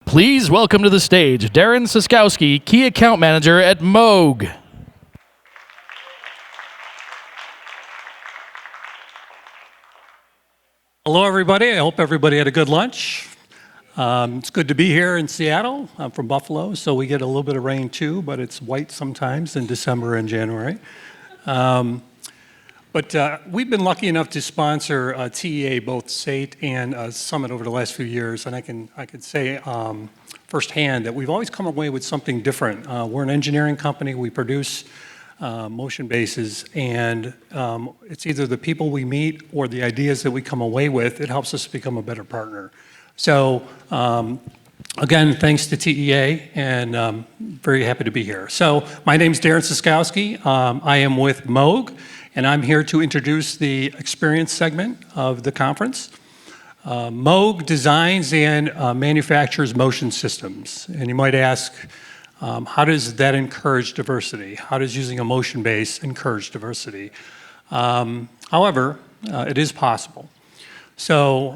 Please welcome to the stage Darren Siskowski, Key Account Manager at Moog. Hello, everybody. I hope everybody had a good lunch. It's good to be here in Seattle. I'm from Buffalo, so we get a little bit of rain too, but it's white sometimes in December and January. But we've been lucky enough to sponsor TEA, both SATE and Summit over the last few years, and I can say firsthand that we've always come away with something different. We're an engineering company. We produce motion bases, and it's either the people we meet or the ideas that we come away with. It helps us become a better partner. So again, thanks to TEA, and very happy to be here. So my name's Darren Siskowski. I am with Moog, and I'm here to introduce the experience segment of the conference. Moog designs and manufactures motion systems. And you might ask, how does that encourage diversity? How does using a motion base encourage diversity? However, it is possible. So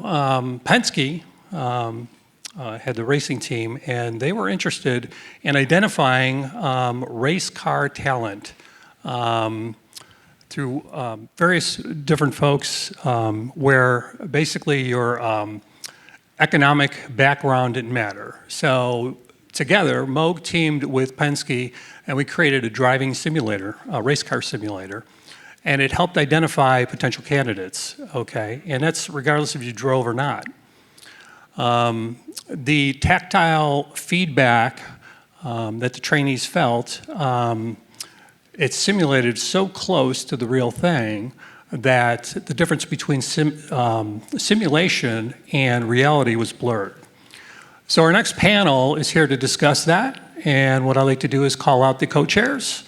Penske had the racing team, and they were interested in identifying race car talent through various different folks where basically your economic background didn't matter. So together, Moog teamed with Penske, and we created a driving simulator, a race car simulator, and it helped identify potential candidates, okay? And that's regardless if you drove or not. The tactile feedback that the trainees felt, it simulated so close to the real thing that the difference between simulation and reality was blurred. So our next panel is here to discuss that, and what I'd like to do is call out the co-chairs.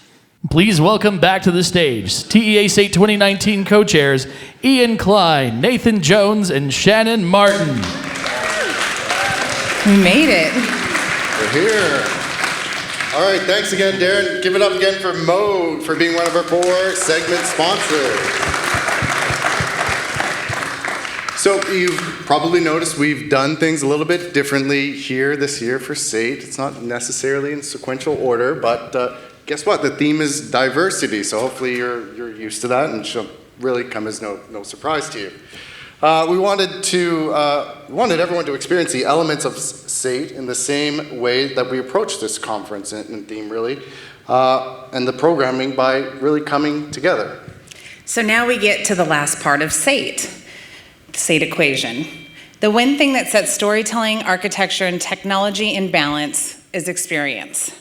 Please welcome back to the stage TEA SATE 2019 co-chairs Ian Klein, Nathan Jones, and Shannon Martin. We made it. We're here. All right, thanks again, Darren. Give it up again for Moog for being one of our 4 segment sponsors. So you've probably noticed we've done things a little bit differently here this year for SATE. It's not necessarily in sequential order, but guess what? The theme is diversity, so hopefully you're used to that and she'll really come as no surprise to you. We wanted everyone to experience the elements of SATE in the same way that we approach this conference and theme, really, and the programming by really coming together. So now we get to the last part of SATE, the SATE equation. The one thing that sets storytelling, architecture, and technology in balance is experience.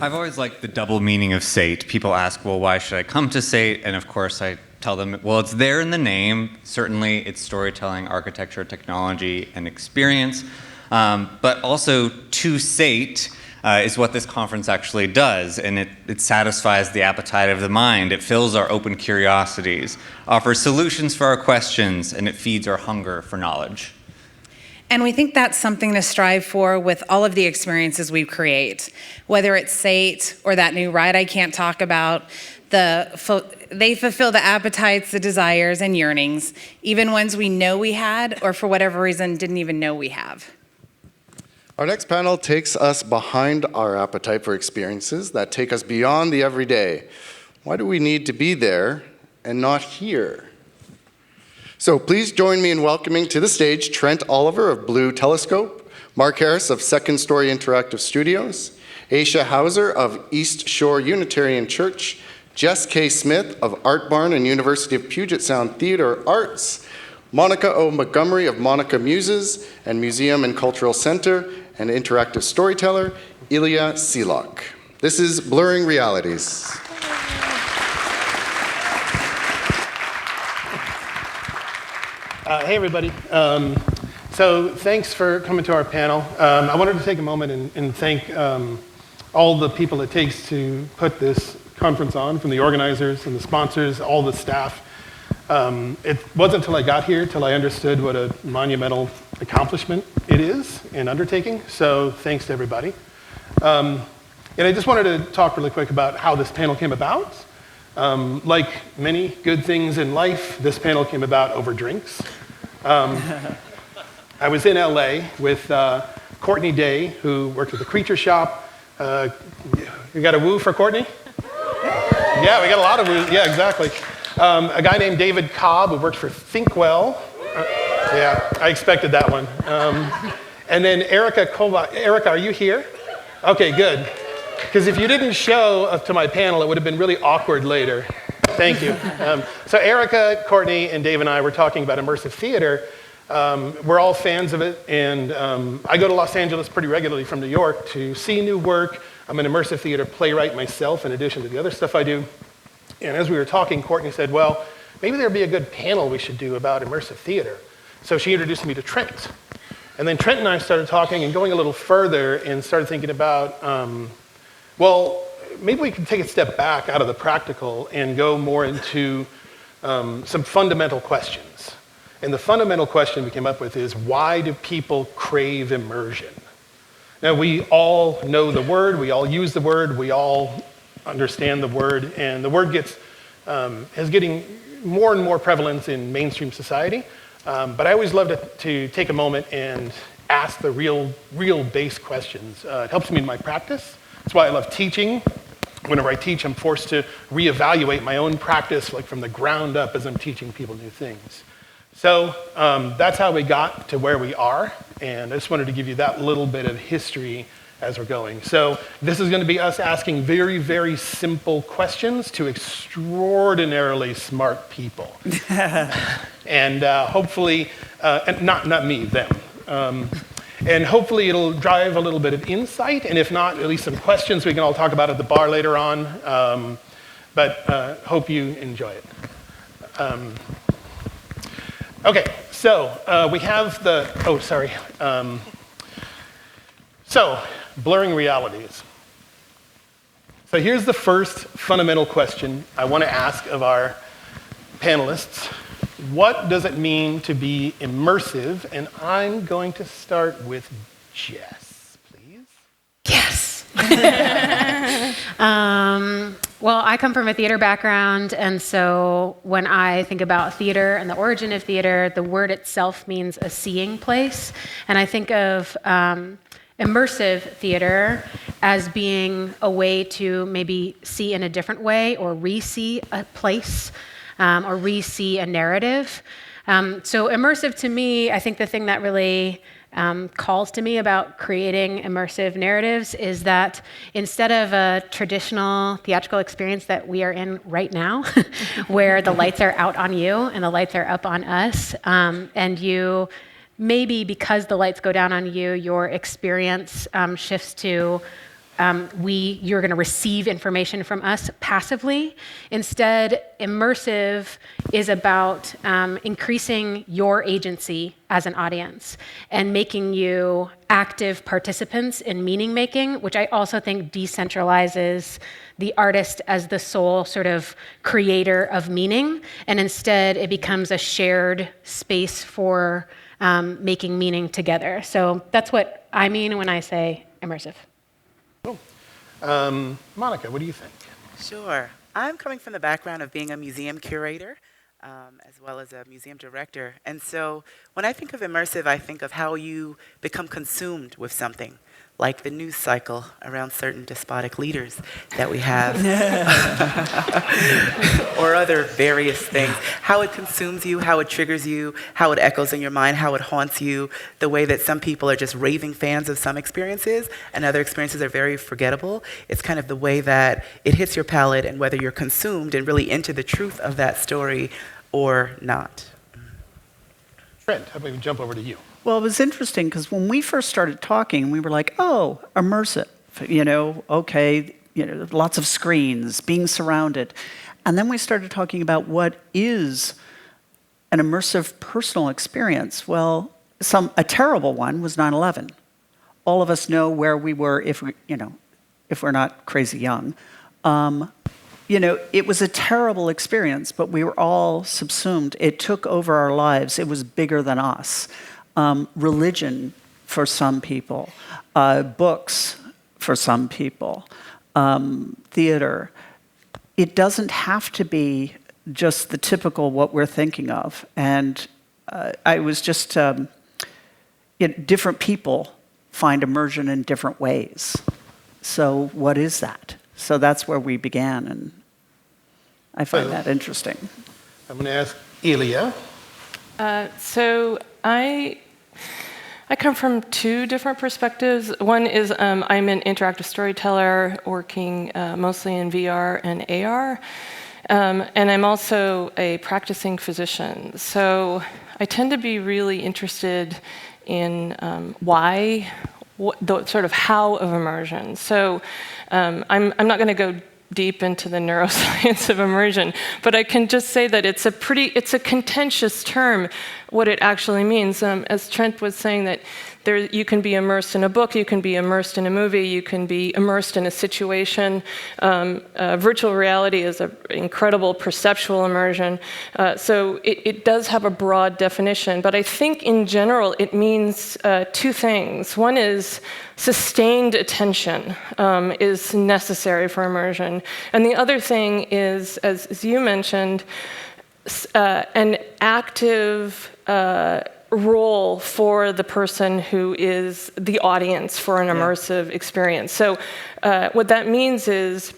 I've always liked the double meaning of SATE. People ask, well, why should I come to SATE? And of course, I tell them, well, it's there in the name. Certainly, it's storytelling, architecture, technology, and experience. But also, to SATE is what this conference actually does. And it satisfies the appetite of the mind. It fills our open curiosities, offers solutions for our questions, and it feeds our hunger for knowledge. And we think that's something to strive for with all of the experiences we create, whether it's SATE or that new ride I can't talk about. They fulfill the appetites, the desires, and yearnings, even ones we know we had or for whatever reason didn't even know we have. Our next panel takes us behind our appetite for experiences that take us beyond the everyday. Why do we need to be there and not here? So please join me in welcoming to the stage Trent Oliver of Blue Telescope, Mark Harris of Second Story Interactive Studios, Aisha Hauser of East Shore Unitarian Church, Jess K. Smith of Art Barn and University of Puget Sound Theater Arts, Monica O. Montgomery of Monica Muses and Museum and Cultural Center, and interactive storyteller, Ilya Silak. This is Blurring Realities. Hey, everybody. So thanks for coming to our panel. I wanted to take a moment and thank all the people it takes to put this conference on, from the organizers and the sponsors, all the staff. It wasn't until I got here till I understood what a monumental accomplishment it is in undertaking, so thanks to everybody. And I just wanted to talk really quick about how this panel came about. Like many good things in life, this panel came about over drinks. I was in LA with Courtney Day, who worked at the Creature Shop. You got a woo for Courtney? Yeah, we got a lot of woos. Yeah, exactly. A guy named David Cobb, who worked for Thinkwell. Yeah, I expected that one. And then Erica Kova. Erica, are you here? Okay, good. Because if you didn't show up to my panel, it would have been really awkward later. Thank you. So Erica, Courtney, and Dave and I were talking about immersive theater. We're all fans of it, and I go to Los Angeles pretty regularly from New York to see new work. I'm an immersive theater playwright myself, in addition to the other stuff I do. And as we were talking, Courtney said, well, maybe there'd be a good panel we should do about immersive theater. So she introduced me to Trent. And then Trent and I started talking and going a little further and started thinking about, well, maybe we can take a step back out of the practical and go more into some fundamental questions. And the fundamental question we came up with is, why do people crave immersion? Now, we all know the word, we all use the word, we all understand the word, and the word is getting more and more prevalence in mainstream society. But I always love to take a moment and ask the real base questions. It helps me in my practice. That's why I love teaching. Whenever I teach, I'm forced to reevaluate my own practice, like from the ground up, as I'm teaching people new things. So that's how we got to where we are, and I just wanted to give you that little bit of history as we're going. So this is going to be us asking very, very simple questions to extraordinarily smart people. And hopefully, and not me, them. And hopefully it'll drive a little bit of insight, and if not, at least some questions we can all talk about at the bar later on. But hope you enjoy it. Okay, so we have the, so, blurring realities. So here's the first fundamental question I want to ask of our panelists. What does it mean to be immersive? And I'm going to start with Jess, please. Yes. Well, I come from a theater background, and so when I think about theater and the origin of theater, the word itself means a seeing place. And I think of immersive theater as being a way to maybe see in a different way or re-see a place or re-see a narrative. So immersive to me, I think the thing that really calls to me about creating immersive narratives is that instead of a traditional theatrical experience that we are in right now, where the lights are out on you and the lights are up on us, and you maybe because the lights go down on you, your experience shifts to you're going to receive information from us passively. Instead, immersive is about increasing your agency as an audience and making you active participants in meaning making, which I also think decentralizes the artist as the sole sort of creator of meaning. And instead, it becomes a shared space for making meaning together. So that's what I mean when I say immersive. Cool. Monica, what do you think? Sure. I'm coming from the background of being a museum curator, as well as a museum director. And so when I think of immersive, I think of how you become consumed with something, like the news cycle around certain despotic leaders that we have, or other various things. How it consumes you, how it triggers you, how it echoes in your mind, how it haunts you, the way that some people are just raving fans of some experiences and other experiences are very forgettable. It's kind of the way that it hits your palate and whether you're consumed and really into the truth of that story or not. Trent, how about we jump over to you? Well, it was interesting because when we first started talking, we were like, oh, immersive, okay, lots of screens, being surrounded. And then we started talking about what is an immersive personal experience. Well, a terrible one was 9/11. All of us know where we were if we're not crazy young. It was a terrible experience, but we were all subsumed. It took over our lives. It was bigger than us. Religion for some people, books for some people, theater. It doesn't have to be just the typical what we're thinking of. And I was just, different people find immersion in different ways. So what is that? So that's where we began, and I find that interesting. I'm going to ask Ilya. So I come from two different perspectives. One is I'm an interactive storyteller working mostly in VR and AR. And I'm also a practicing physician. So I tend to be really interested in the sort of how of immersion. So I'm not going to go deep into the neuroscience of immersion, but I can just say that it's a contentious term, what it actually means. As Trent was saying, that you can be immersed in a book, you can be immersed in a movie, you can be immersed in a situation. Virtual reality is an incredible perceptual immersion. So it does have a broad definition, but I think in general it means two things. One is sustained attention is necessary for immersion. And the other thing is, as you mentioned, an active role for the person who is the audience for an immersive experience. So what that means is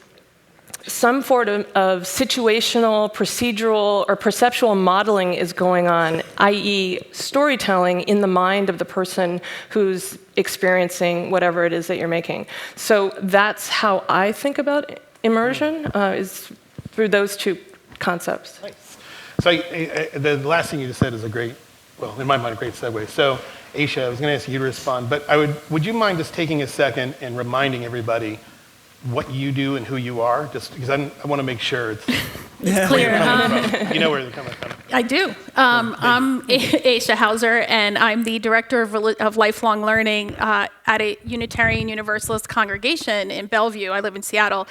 some form of situational, procedural, or perceptual modeling is going on, i.e. storytelling in the mind of the person who's experiencing whatever it is that you're making. So that's how I think about immersion, is through those two concepts. Nice. So the last thing you just said is a great, well, in my mind, a great segue. So Aisha, I was going to ask you to respond, but would you mind just taking a second and reminding everybody what you do and who you are, just because I want to make sure it's clear. You know where they're coming from. I do. I'm Aisha Hauser, and I'm the Director of Lifelong Learning at a Unitarian Universalist congregation in Bellevue. I live in Seattle.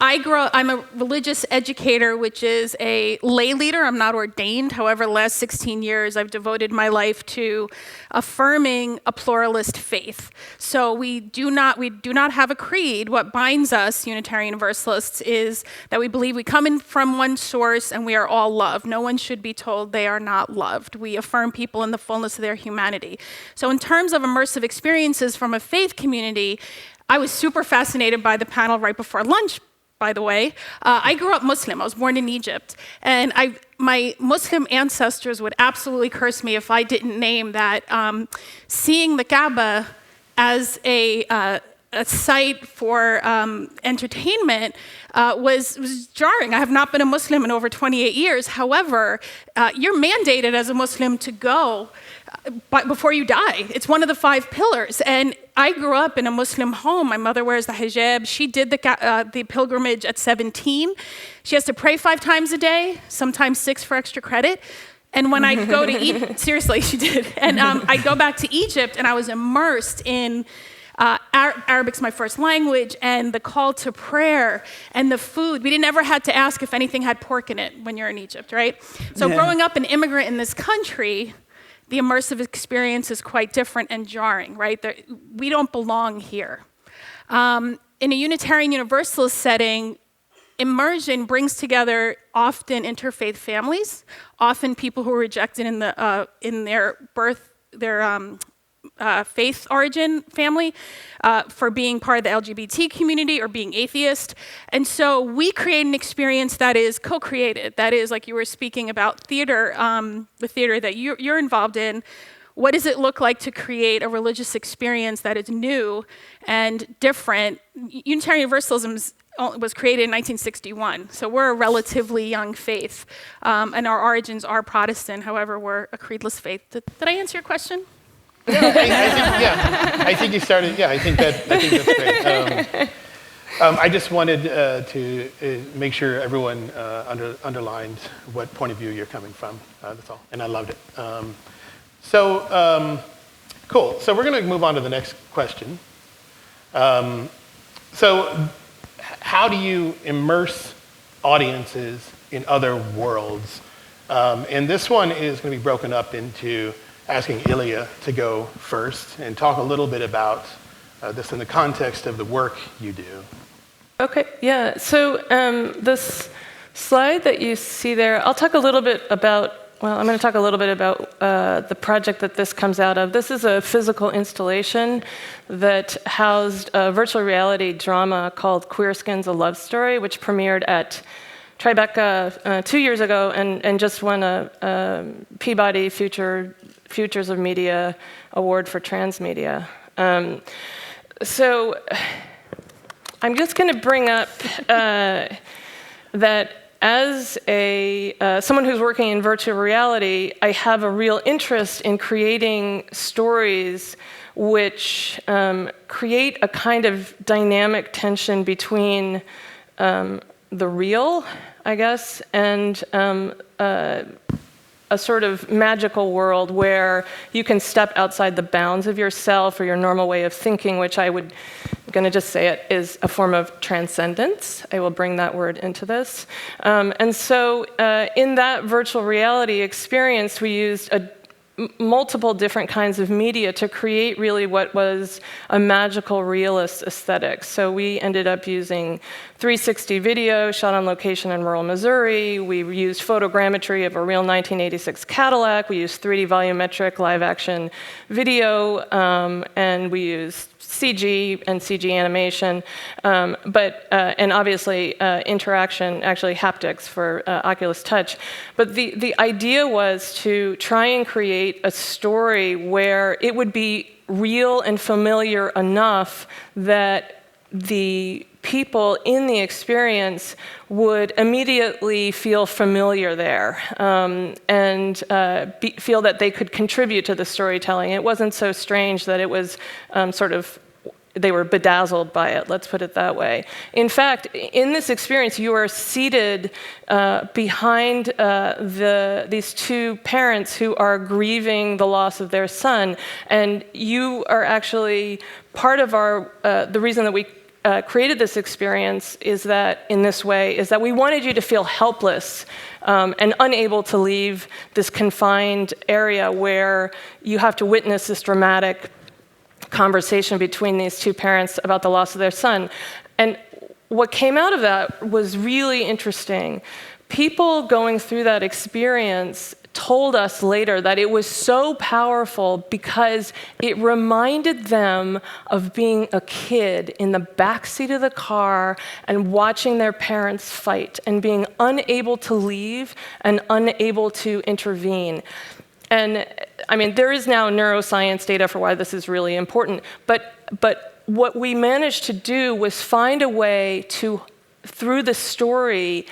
I'm a religious educator, which is a lay leader. I'm not ordained. However, the last 16 years, I've devoted my life to affirming a pluralist faith. So we do not have a creed. What binds us, Unitarian Universalists, is that we believe we come in from one source and we are all loved. No one should be told they are not loved. We affirm people in the fullness of their humanity. So in terms of immersive experiences from a faith community, I was super fascinated by the panel right before lunch, by the way. I grew up Muslim. I was born in Egypt. And my Muslim ancestors would absolutely curse me if I didn't name that seeing the Kaaba as a site for entertainment was jarring. I have not been a Muslim in over 28 years. However, you're mandated as a Muslim to go before you die. It's one of the 5 pillars. And I grew up in a Muslim home. My mother wears the hijab. She did the pilgrimage at 17. She has to pray 5 times a day, sometimes 6 for extra credit. And when I go to Egypt, seriously, she did. And I go back to Egypt, and I was immersed in Arabic's my first language, and the call to prayer, and the food. We didn't ever had to ask if anything had pork in it when you're in Egypt, right? So growing up an immigrant in this country, the immersive experience is quite different and jarring, right? We don't belong here. In a Unitarian Universalist setting, immersion brings together often interfaith families, often people who are rejected in their faith origin family for being part of the LGBT community or being atheist. And so we create an experience that is co-created. That is, like you were speaking about theater, the theater that you're involved in. What does it look like to create a religious experience that is new and different? Unitarian Universalism was created in 1961, so we're a relatively young faith, and our origins are Protestant. However, we're a creedless faith. Did I answer your question? I think you started. Yeah, I think that's great. I just wanted to make sure everyone underlined what point of view you're coming from. That's all, and I loved it. Cool. So we're going to move on to the next question. So, how do you immerse audiences in other worlds? And this one is going to be broken up into asking Ilya to go first and talk a little bit about this in the context of the work you do. Okay, yeah. So this slide that you see there, I'll talk a little bit about well, I'm going to talk a little bit about the project that this comes out of. This is a physical installation that housed a virtual reality drama called Queer Skins: A Love Story, which premiered at Tribeca 2 years ago and just won a Peabody Futures of Media Award for Transmedia. So I'm just going to bring up that as someone who's working in virtual reality, I have a real interest in creating stories which create a kind of dynamic tension between the real, I guess, and a sort of magical world where you can step outside the bounds of yourself or your normal way of thinking, which I'm going to just say it is a form of transcendence. I will bring that word into this. And so in that virtual reality experience, we used multiple different kinds of media to create really what was a magical realist aesthetic. So we ended up using 360 video shot on location in rural Missouri. We used photogrammetry of a real 1986 Cadillac. We used 3D volumetric live action video, and we used CG and CG animation, and obviously interaction, actually haptics for Oculus Touch. But the idea was to try and create a story where it would be real and familiar enough that the people in the experience would immediately feel familiar there and feel that they could contribute to the storytelling. It wasn't so strange that it was they were bedazzled by it, let's put it that way. In fact, in this experience, you are seated behind these two parents who are grieving the loss of their son, and you are actually part of the reason that we created this experience is that we wanted you to feel helpless and unable to leave this confined area where you have to witness this dramatic conversation between these two parents about the loss of their son. And what came out of that was really interesting. People going through that experience told us later that it was so powerful because it reminded them of being a kid in the backseat of the car and watching their parents fight and being unable to leave and unable to intervene. And I mean, there is now neuroscience data for why this is really important, but what we managed to do was find a way to, through the story,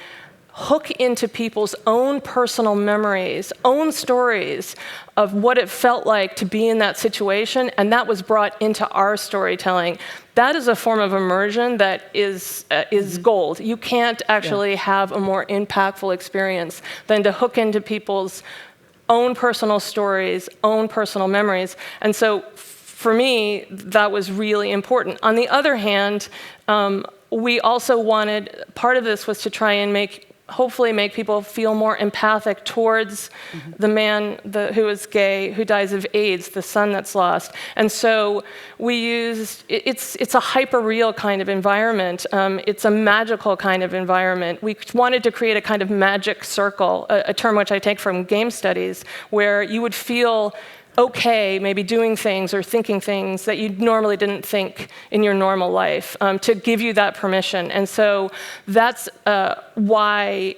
hook into people's own personal memories, own stories of what it felt like to be in that situation, and that was brought into our storytelling. That is a form of immersion that is gold. You can't actually have a more impactful experience than to hook into people's own personal stories, own personal memories. And so for me, that was really important. On the other hand, we also wanted, part of this was to try and hopefully make people feel more empathic towards the man who is gay, who dies of AIDS, the son that's lost. And so we used, it's a hyper-real kind of environment. It's a magical kind of environment. We wanted to create a kind of magic circle, a term which I take from game studies, where you would feel okay maybe doing things or thinking things that you normally didn't think in your normal life, to give you that permission. And so that's why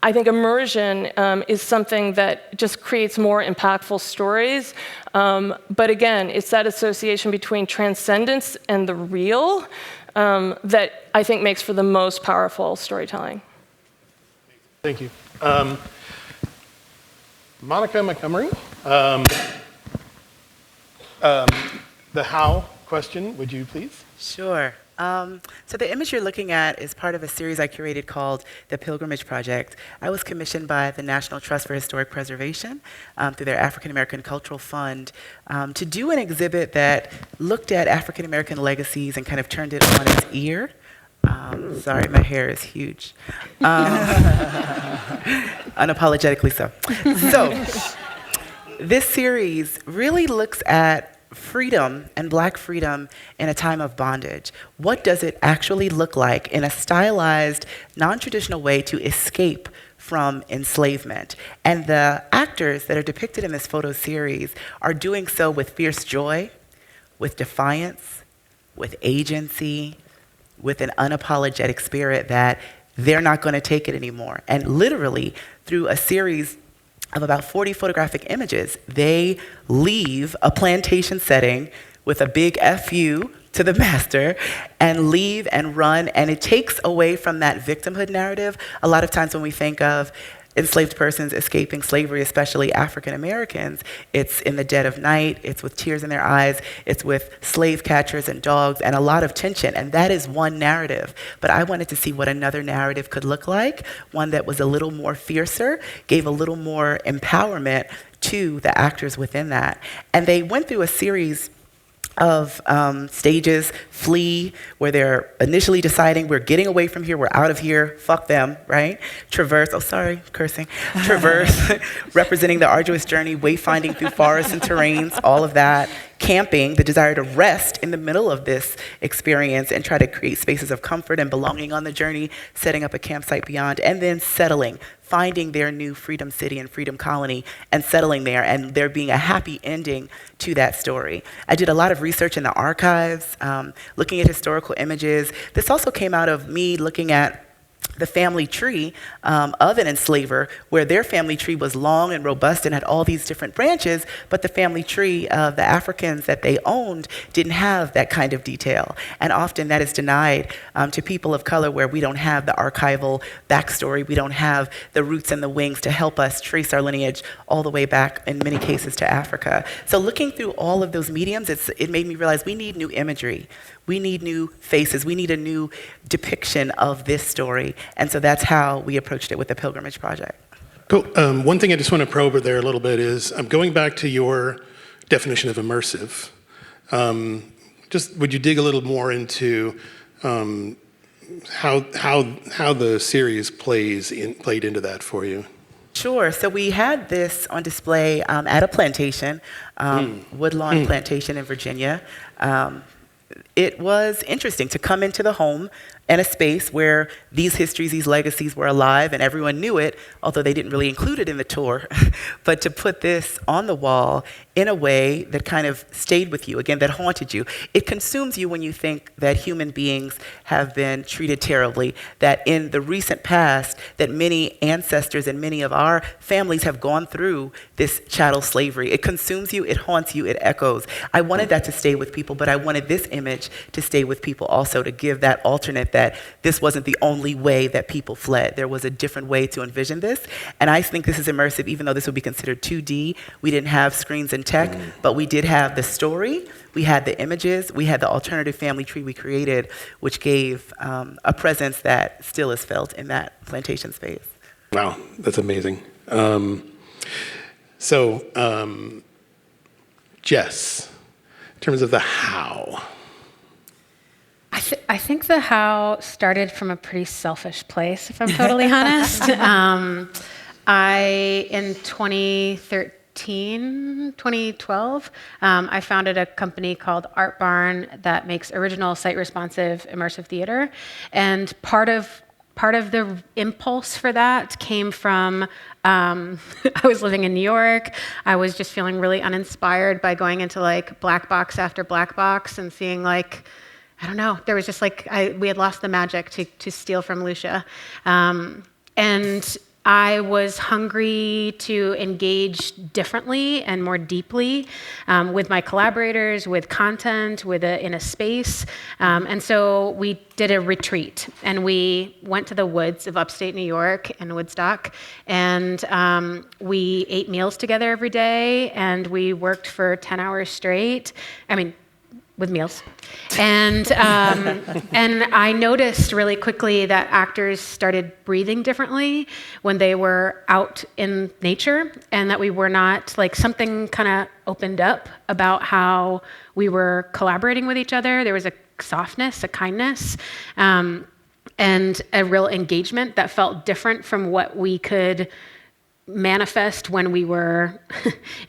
I think immersion is something that just creates more impactful stories. But again, it's that association between transcendence and the real that I think makes for the most powerful storytelling. Thank you. Monica Montgomery, the how question, would you please? Sure. So the image you're looking at is part of a series I curated called The Pilgrimage Project. I was commissioned by the National Trust for Historic Preservation through their African American Cultural Fund to do an exhibit that looked at African American legacies and kind of turned it on its ear. Sorry, my hair is huge. Unapologetically so. So, this series really looks at freedom and Black freedom in a time of bondage. What does it actually look like in a stylized, non-traditional way to escape from enslavement. And the actors that are depicted in this photo series are doing so with fierce joy, with defiance, with agency, with an unapologetic spirit that they're not going to take it anymore. And literally, through a series of about 40 photographic images, they leave a plantation setting with a big FU to the master and leave and run. And it takes away from that victimhood narrative. A lot of times when we think of enslaved persons escaping slavery, especially African Americans, it's in the dead of night, it's with tears in their eyes, it's with slave catchers and dogs and a lot of tension. And that is one narrative. But I wanted to see what another narrative could look like, one that was a little more fiercer, gave a little more empowerment to the actors within that. And they went through a series of stages, flee, where they're initially deciding we're getting away from here, we're out of here, fuck them, right? Traverse, oh sorry, cursing. Traverse, representing the arduous journey, wayfinding through forests and terrains, all of that. Camping, the desire to rest in the middle of this experience and try to create spaces of comfort and belonging on the journey, setting up a campsite beyond, and then settling, finding their new freedom city and freedom colony and settling there, and there being a happy ending to that story. I did a lot of research in the archives, looking at historical images. This also came out of me looking at the family tree of an enslaver, where their family tree was long and robust and had all these different branches, but the family tree of the Africans that they owned didn't have that kind of detail. And often that is denied to people of color, where we don't have the archival backstory, we don't have the roots and the wings to help us trace our lineage all the way back, in many cases, to Africa. So looking through all of those mediums, it made me realize we need new imagery. We need new faces. We need a new depiction of this story. And so that's how we approached it with the Pilgrimage Project. Cool. One thing I just want to probe there a little bit is, going back to your definition of immersive. Just would you dig a little more into how the series played into that for you? Sure. So we had this on display at a plantation, Woodlawn Plantation in Virginia. It was interesting to come into the home and a space where these histories, these legacies were alive and everyone knew it, although they didn't really include it in the tour. But to put this on the wall in a way that kind of stayed with you, again, that haunted you. It consumes you when you think that human beings have been treated terribly, that in the recent past, that many ancestors and many of our families have gone through this chattel slavery. It consumes you, it haunts you, it echoes. I wanted that to stay with people, but I wanted this image to stay with people also, to give that alternate that this wasn't the only way that people fled. There was a different way to envision this. And I think this is immersive, even though this would be considered 2D. We didn't have screens and tech, but we did have the story, we had the images, we had the alternative family tree we created, which gave a presence that still is felt in that plantation space. Wow, that's amazing. Jess, in terms of the how. I think the how started from a pretty selfish place, if I'm totally honest. In 2012, I founded a company called Art Barn that makes original site-responsive immersive theater. And part of the impulse for that came from, I was living in New York. I was just feeling really uninspired by going into like black box after black box and seeing like, I don't know, there was just like, we had lost the magic to steal from Lucia. And I was hungry to engage differently and more deeply with my collaborators, with content, in a space. And so we did a retreat, and we went to the woods of upstate New York in Woodstock, and we ate meals together every day, and we worked for 10 hours straight. With meals. And I noticed really quickly that actors started breathing differently when they were out in nature, and that we were not, like, something kind of opened up about how we were collaborating with each other. There was a softness, a kindness, and a real engagement that felt different from what we could manifest when we were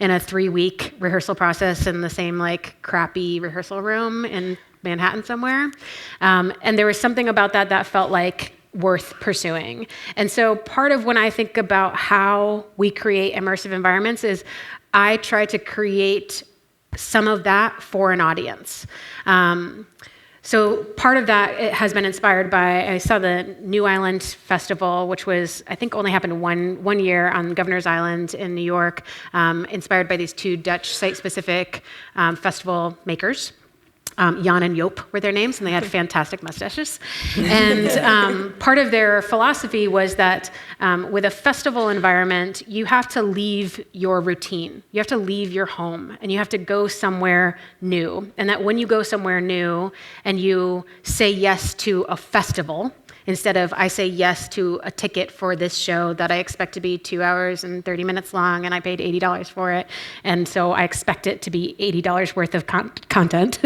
in a 3-week rehearsal process in the same like crappy rehearsal room in Manhattan somewhere. And there was something about that felt like worth pursuing. And so part of when I think about how we create immersive environments is I try to create some of that for an audience. So part of that it has been inspired by, I saw the New Island Festival, which was, I think only happened one year on Governor's Island in New York, inspired by these two Dutch site-specific festival makers. Jan and Joop were their names, and they had fantastic mustaches. And part of their philosophy was that with a festival environment, you have to leave your routine. You have to leave your home, and you have to go somewhere new. And that when you go somewhere new and you say yes to a festival, instead of I say yes to a ticket for this show that I expect to be 2 hours and 30 minutes long, and I paid $80 for it, and so I expect it to be $80 worth of content,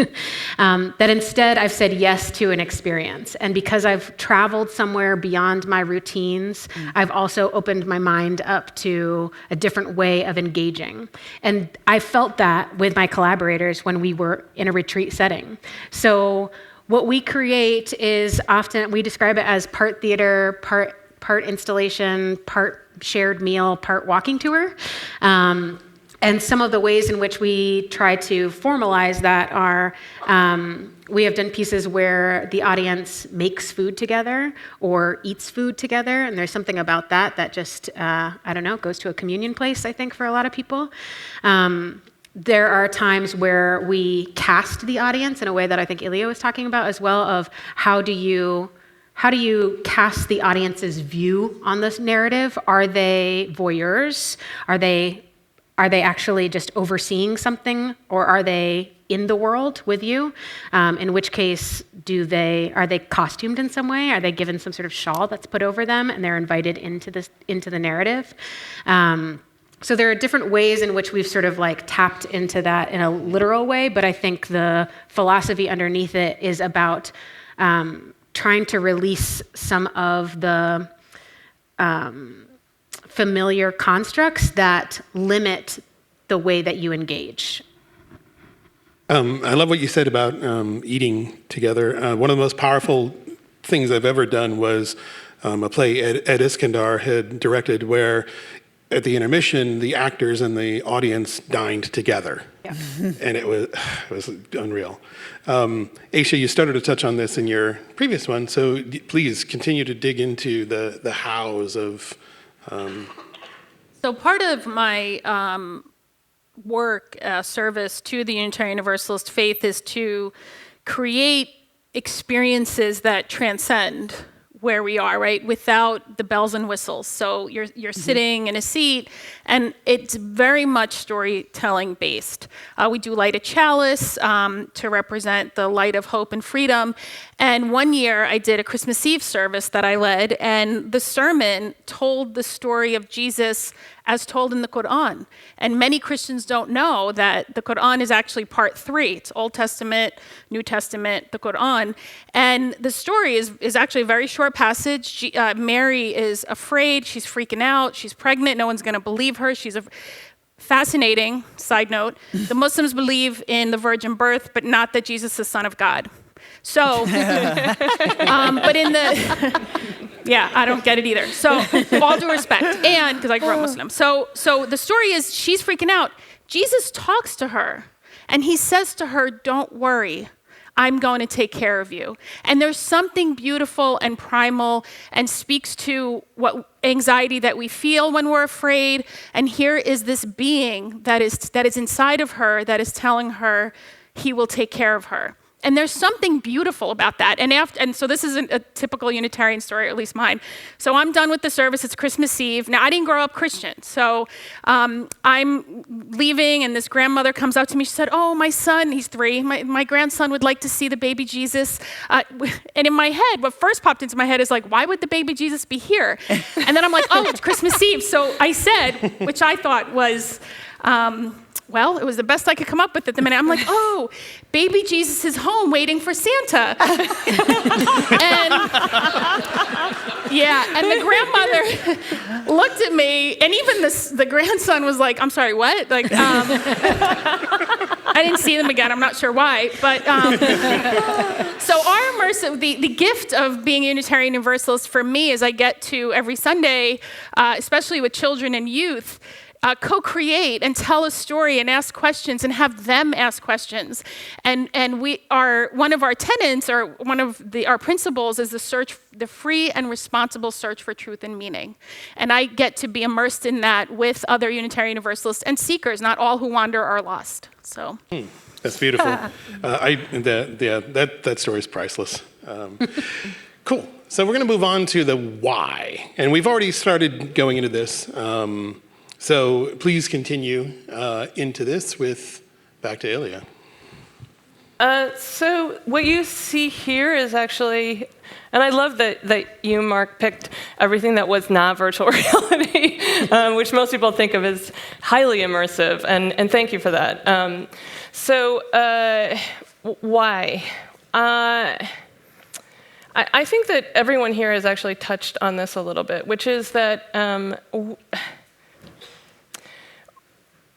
that instead I've said yes to an experience. And because I've traveled somewhere beyond my routines, I've also opened my mind up to a different way of engaging. And I felt that with my collaborators when we were in a retreat setting. So what we create is often, we describe it as part theater, part installation, part shared meal, part walking tour. And some of the ways in which we try to formalize that are, we have done pieces where the audience makes food together or eats food together, and there's something about that just, I don't know, goes to a communion place, I think, for a lot of people. There are times where we cast the audience in a way that I think Ilya was talking about as well, of how do you cast the audience's view on this narrative? Are they voyeurs? Are they actually just overseeing something, or are they in the world with you? In which case, are they costumed in some way? Are they given some sort of shawl that's put over them and they're invited into the narrative? So there are different ways in which we've sort of like tapped into that in a literal way, but I think the philosophy underneath it is about trying to release some of the familiar constructs that limit the way that you engage. I love what you said about eating together. One of the most powerful things I've ever done was a play Ed Iskandar had directed where at the intermission, the actors and the audience dined together. Yeah. And it was unreal. Aisha, you started to touch on this in your previous one, so please continue to dig into the hows of... So part of my work, service to the Unitarian Universalist faith is to create experiences that transcend where we are, right? Without the bells and whistles. So you're sitting in a seat, and it's very much storytelling based. We do light a chalice to represent the light of hope and freedom. And one year I did a Christmas Eve service that I led, and the sermon told the story of Jesus as told in the Quran. And many Christians don't know that the Quran is actually part 3. It's Old Testament, New Testament, the Quran. And the story is actually a very short passage. Mary is afraid, she's freaking out, she's pregnant, no one's gonna believe her. Fascinating, side note, the Muslims believe in the virgin birth, but not that Jesus is the Son of God. So, but in the, yeah, I don't get it either. So, all due respect, and because I grew up Muslim. So the story is she's freaking out. Jesus talks to her, and he says to her, "Don't worry, I'm going to take care of you." And there's something beautiful and primal and speaks to what anxiety that we feel when we're afraid. And here is this being that is inside of her that is telling her he will take care of her. And there's something beautiful about that. And so this isn't a typical Unitarian story, or at least mine. So I'm done with the service. It's Christmas Eve. Now, I didn't grow up Christian. So I'm leaving, and this grandmother comes up to me. She said, "Oh, my son," he's 3, my grandson would like to see the baby Jesus. And in my head, what first popped into my head is like, why would the baby Jesus be here? And then I'm like, oh, it's Christmas Eve. So I said, which I thought was... well, it was the best I could come up with at the minute. I'm like, oh, baby Jesus is home waiting for Santa. And Yeah, and the grandmother looked at me, and even the grandson was like, "I'm sorry, what?" Like, I didn't see them again. I'm not sure why, but so our immersive, the gift of being a Unitarian Universalist for me is I get to every Sunday, especially with children and youth, co-create and tell a story and ask questions and have them ask questions. And we are, one of our tenets or one of our principles is the free and responsible search for truth and meaning. And I get to be immersed in that with other Unitarian Universalists and seekers. Not all who wander are lost. So. That's beautiful. That story is priceless. Cool. So we're going to move on to the why. And we've already started going into this. So please continue into this with back to Ilya. So what you see here is actually, and I love that you, Mark, picked everything that was not virtual reality, which most people think of as highly immersive, and thank you for that. Why? I think that everyone here has actually touched on this a little bit, which is that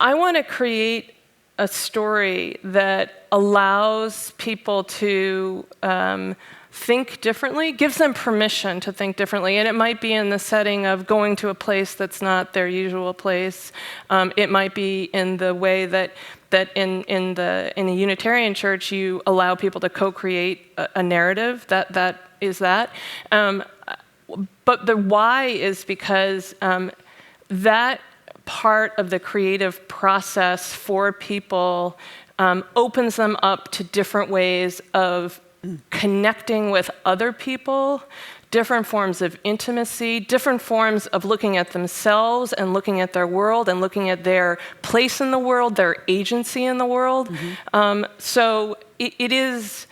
I want to create a story that allows people to think differently, gives them permission to think differently. And it might be in the setting of going to a place that's not their usual place. It might be in the way that in the Unitarian Church you allow people to co-create a narrative. That is that. But the why is because that part of the creative process for people opens them up to different ways of connecting with other people, different forms of intimacy, different forms of looking at themselves and looking at their world and looking at their place in the world, their agency in the world. So it is,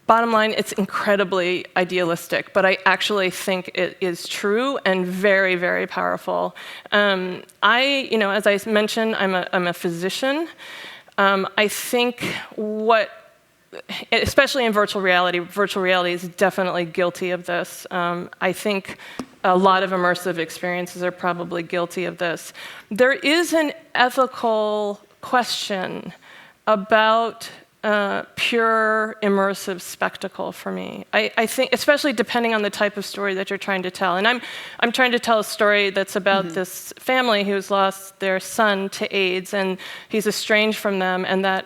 bottom line, it's incredibly idealistic, but I actually think it is true and very, very powerful. As I mentioned, I'm a physician. I think especially in virtual reality is definitely guilty of this. I think a lot of immersive experiences are probably guilty of this. There is an ethical question about pure immersive spectacle for me. I think, especially depending on the type of story that you're trying to tell. And I'm trying to tell a story that's about this family who's lost their son to AIDS, and he's estranged from them, and the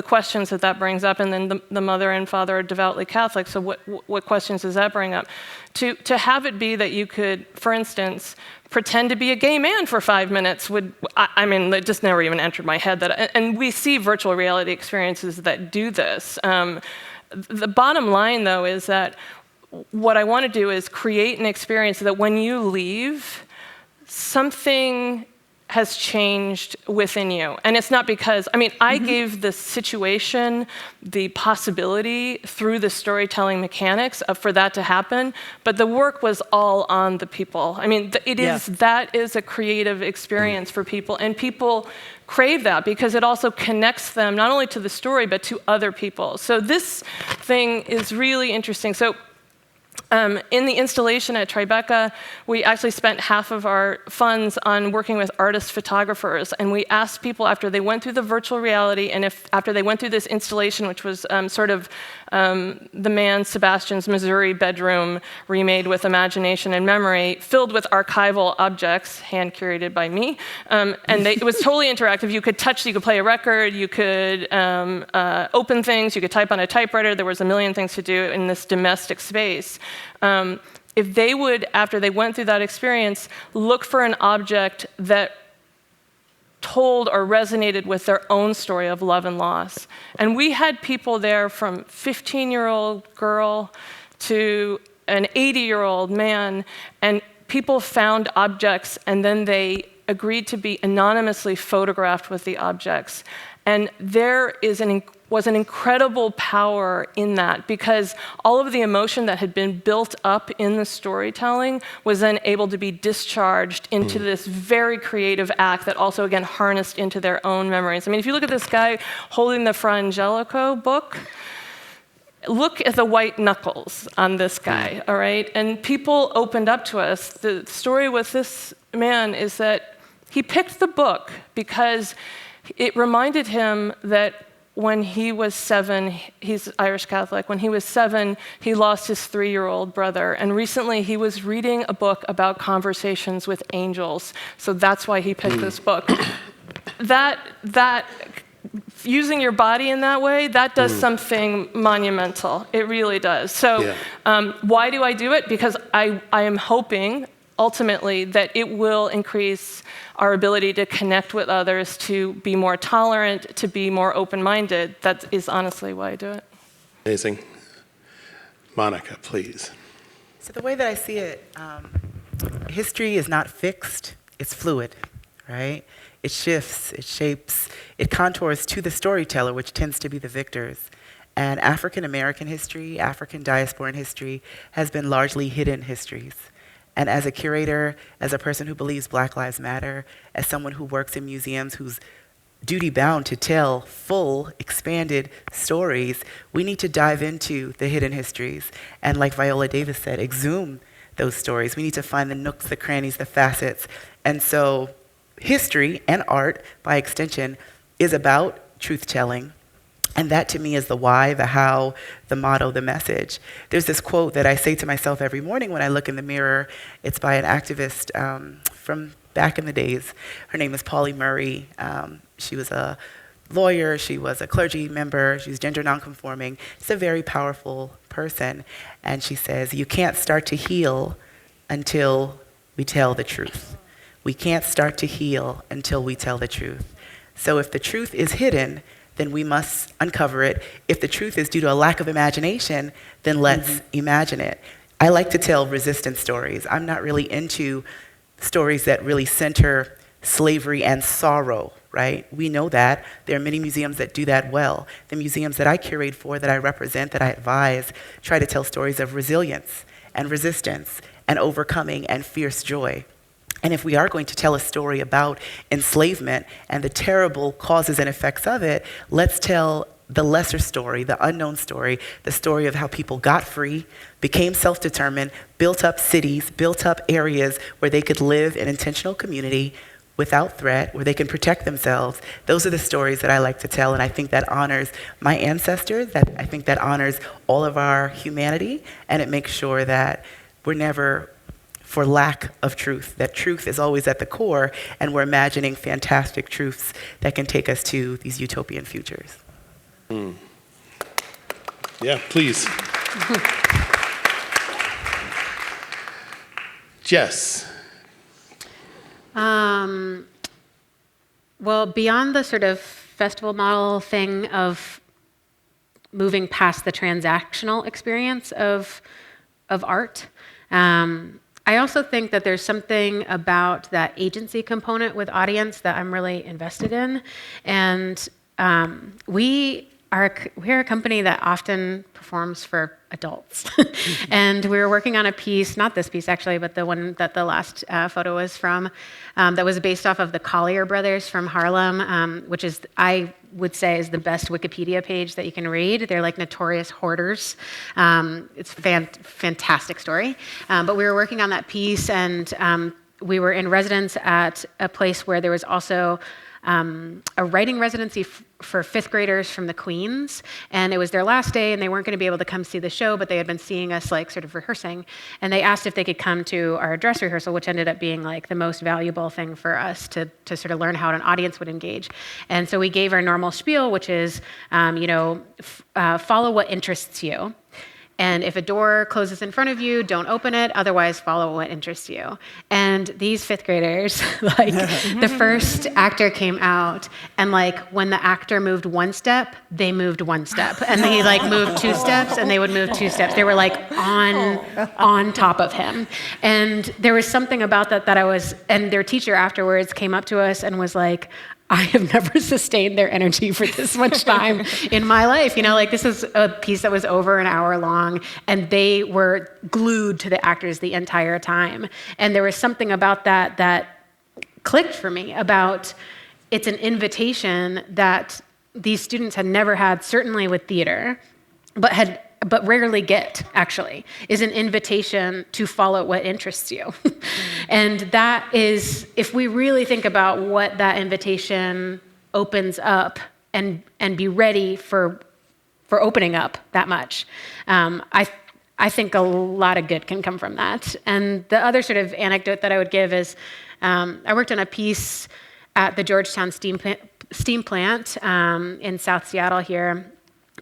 questions that brings up, and then the mother and father are devoutly Catholic, so what questions does that bring up? To have it be that you could, for instance, pretend to be a gay man for 5 minutes it just never even entered my head and we see virtual reality experiences that do this. The bottom line, though, is that what I want to do is create an experience that when you leave, something has changed within you. And it's not because, I gave the situation the possibility through the storytelling mechanics for that to happen, but the work was all on the people. That is a creative experience for people, and people crave that because it also connects them not only to the story, but to other people. So this thing is really interesting. So in the installation at Tribeca, we actually spent half of our funds on working with artist photographers, and we asked people after they went through the virtual reality and after they went through this installation, which was the man Sebastian's Missouri bedroom remade with imagination and memory, filled with archival objects, hand-curated by me, it was totally interactive. You could touch, you could play a record, you could open things, you could type on a typewriter. There was a million things to do in this domestic space. If they would, after they went through that experience, look for an object that told or resonated with their own story of love and loss. And we had people there from 15-year-old girl to an 80-year-old man, and people found objects and then they agreed to be anonymously photographed with the objects. And there was an incredible power in that, because all of the emotion that had been built up in the storytelling was then able to be discharged into this very creative act that also, again, harnessed into their own memories. If you look at this guy holding the Fra Angelico book, look at the white knuckles on this guy, all right? And people opened up to us. The story with this man is that he picked the book because it reminded him that when he was 7, he's Irish Catholic, when he was 7, he lost his 3-year-old brother. And recently he was reading a book about conversations with angels. So that's why he picked this book. That using your body in that way, that does something monumental. It really does. So why do I do it? Because I am hoping, ultimately, that it will increase our ability to connect with others, to be more tolerant, to be more open-minded. That is honestly why I do it. Amazing. Monica, please. So the way that I see it, history is not fixed, it's fluid, right? It shifts, it shapes, it contours to the storyteller, which tends to be the victors. And African American history, African diasporan history, has been largely hidden histories. And as a curator, as a person who believes Black Lives Matter, as someone who works in museums who's duty-bound to tell full, expanded stories, we need to dive into the hidden histories. And like Viola Davis said, exhume those stories. We need to find the nooks, the crannies, the facets. And so history and art, by extension, is about truth-telling. And that to me is the why, the how, the motto, the message. There's this quote that I say to myself every morning when I look in the mirror. It's by an activist from back in the days. Her name is Pauli Murray. She was a lawyer, she was a clergy member, she was gender nonconforming. She's a very powerful person. And she says, you can't start to heal until we tell the truth. We can't start to heal until we tell the truth. So if the truth is hidden, then we must uncover it. If the truth is due to a lack of imagination, then let's imagine it. I like to tell resistance stories. I'm not really into stories that really center slavery and sorrow, right? We know that. There are many museums that do that well. The museums that I curate for, that I represent, that I advise, try to tell stories of resilience and resistance and overcoming and fierce joy. And if we are going to tell a story about enslavement and the terrible causes and effects of it, let's tell the lesser story, the unknown story, the story of how people got free, became self-determined, built up cities, built up areas where they could live in intentional community without threat, where they can protect themselves. Those are the stories that I like to tell, and I think that honors my ancestors, I think that honors all of our humanity, and it makes sure that we're never for lack of truth, that truth is always at the core, and we're imagining fantastic truths that can take us to these utopian futures. Yeah, please. Jess. Well, beyond the sort of festival model thing of moving past the transactional experience of art, I also think that there's something about that agency component with audience that I'm really invested in. And we're a company that often performs for adults. And we were working on a piece, not this piece actually, but the one that the last photo was from, that was based off of the Collier brothers from Harlem, which is, I would say, is the best Wikipedia page that you can read. They're like notorious hoarders. It's a fantastic story. But we were working on that piece, and we were in residence at a place where there was also a writing residency for 5th graders from the Queens, and it was their last day, and they weren't going to be able to come see the show, but they had been seeing us like sort of rehearsing, and they asked if they could come to our dress rehearsal, which ended up being like the most valuable thing for us to sort of learn how an audience would engage. And so we gave our normal spiel, which is, follow what interests you. And if a door closes in front of you, don't open it, otherwise follow what interests you. And these 5th graders, like the first actor came out, and like when the actor moved 1 step, they moved 1 step. And they like moved 2 steps, and they would move 2 steps. They were like on top of him. And there was something about that I was, and their teacher afterwards came up to us and was like, I have never sustained their energy for this much time in my life. Like this is a piece that was over an hour long, and they were glued to the actors the entire time. And there was something about that clicked for me about it's an invitation that these students had never had, certainly with theater, but had but rarely get, actually, is an invitation to follow what interests you. And that is, if we really think about what that invitation opens up and be ready for opening up that much, I think a lot of good can come from that. And the other sort of anecdote that I would give is I worked on a piece at the Georgetown steam plant in South Seattle here.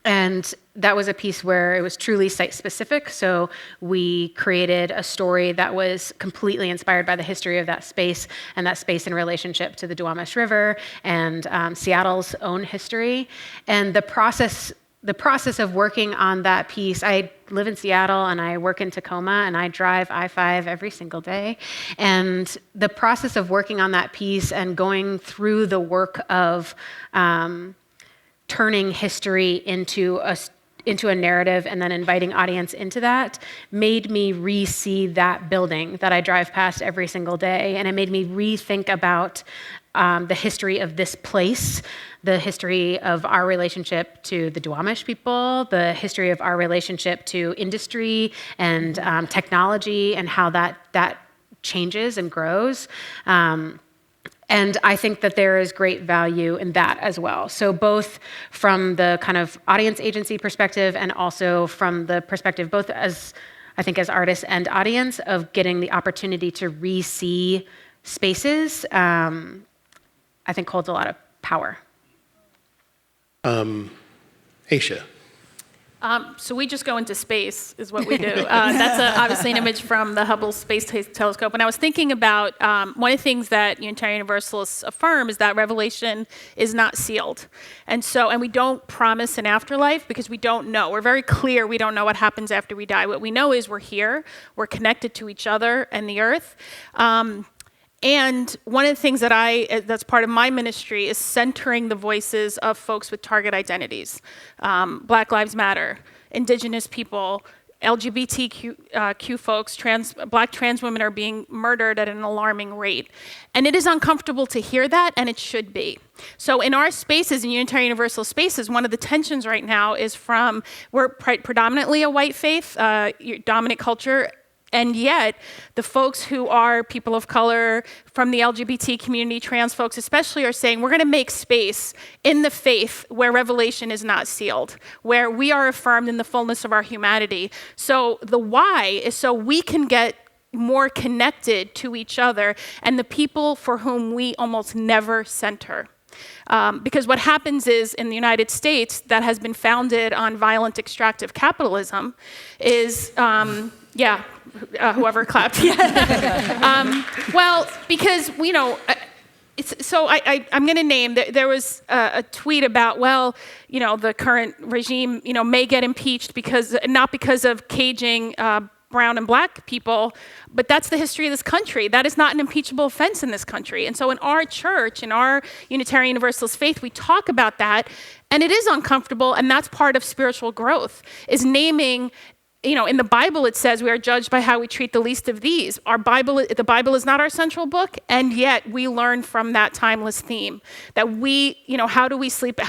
And that was a piece where it was truly site-specific. So we created a story that was completely inspired by the history of that space and that space in relationship to the Duwamish River and Seattle's own history. And the process of working on that piece, I live in Seattle and I work in Tacoma and I drive I-5 every single day. And the process of working on that piece and going through the work of turning history into a narrative and then inviting audience into that made me re-see that building that I drive past every single day. And it made me rethink about the history of this place, the history of our relationship to the Duwamish people, the history of our relationship to industry and technology and how that changes and grows. And I think that there is great value in that as well. So both from the kind of audience agency perspective and also from the perspective, both as, I think, as artists and audience, of getting the opportunity to re-see spaces, I think holds a lot of power. Aisha. So we just go into space, is what we do. That's obviously an image from the Hubble Space Telescope. And I was thinking about one of the things that Unitarian Universalists affirm is that revelation is not sealed. And we don't promise an afterlife because we don't know. We're very clear we don't know what happens after we die. What we know is we're here, we're connected to each other and the earth. And one of the things that's part of my ministry is centering the voices of folks with target identities. Black Lives Matter, Indigenous people, LGBTQ folks, Black trans women are being murdered at an alarming rate. And it is uncomfortable to hear that, and it should be. So in our spaces, in Unitarian Universalist spaces, one of the tensions right now is we're predominantly a white faith, dominant culture, and yet, the folks who are people of color, from the LGBT community, trans folks especially, are saying we're going to make space in the faith where revelation is not sealed, where we are affirmed in the fullness of our humanity. So the why is so we can get more connected to each other and the people for whom we almost never center. Because what happens is, in the United States, that has been founded on violent extractive capitalism, is, whoever clapped. Well, because, I'm going to name, there was a tweet about, the current regime, may get impeached not because of caging brown and black people, but that's the history of this country. That is not an impeachable offense in this country. And so in our church, in our Unitarian Universalist faith, we talk about that, and it is uncomfortable, and that's part of spiritual growth, is naming. In the Bible, it says we are judged by how we treat the least of these. The Bible is not our central book, and yet we learn from that timeless theme that how do I sleep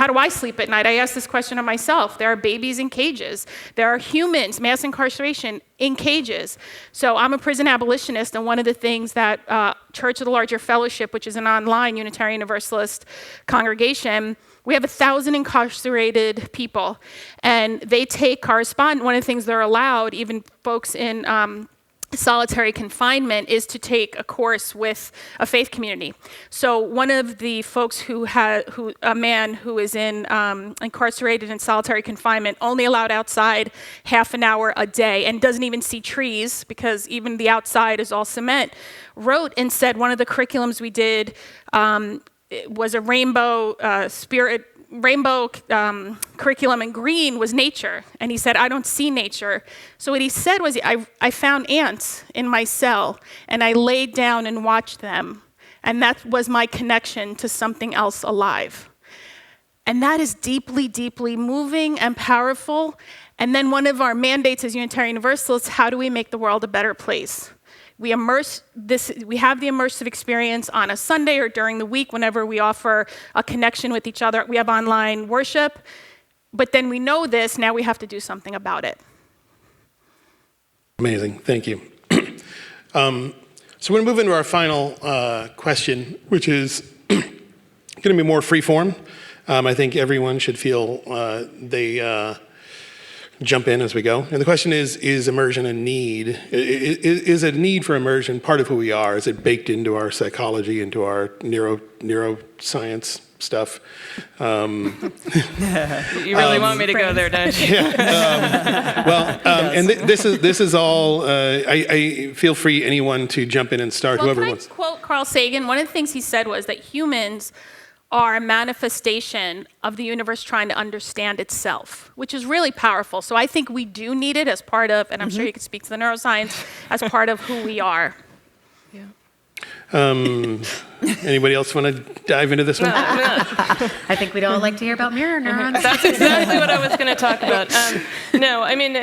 at night? I ask this question of myself. There are babies in cages. There are humans, mass incarceration, in cages. So I'm a prison abolitionist, and one of the things that Church of the Larger Fellowship, which is an online Unitarian Universalist congregation, we have 1,000 incarcerated people, and they one of the things they're allowed, even folks in solitary confinement, is to take a course with a faith community. So one of the folks a man who is incarcerated in solitary confinement, only allowed outside half an hour a day and doesn't even see trees because even the outside is all cement, wrote and said one of the curriculums we did it was a rainbow curriculum, and green was nature. And he said, I don't see nature. So what he said was, I found ants in my cell, and I laid down and watched them. And that was my connection to something else alive. And that is deeply, deeply moving and powerful. And then one of our mandates as Unitarian Universalists, how do we make the world a better place? We have the immersive experience on a Sunday or during the week whenever we offer a connection with each other. We have online worship. but then we know this, now we have to do something about it. Amazing, thank you. So we're going to move into our final question, which is going to be more free form. I think everyone should feel they jump in as we go. And the question is immersion a need? Is a need for immersion part of who we are? Is it baked into our psychology, into our neuroscience stuff? You really want me to go there, don't you? And this is all, I feel free, anyone to jump in and start, Well, whoever can I wants. quote Carl Sagan? One of the things he said was that humans are a manifestation of the universe trying to understand itself, which is really powerful. So I think we do need it as part of, and I'm sure you can speak to the neuroscience, as part of who we are. Anybody else want to dive into this one? I think we'd all like to hear about mirror neurons. That's exactly what I was going to talk about. No, I mean,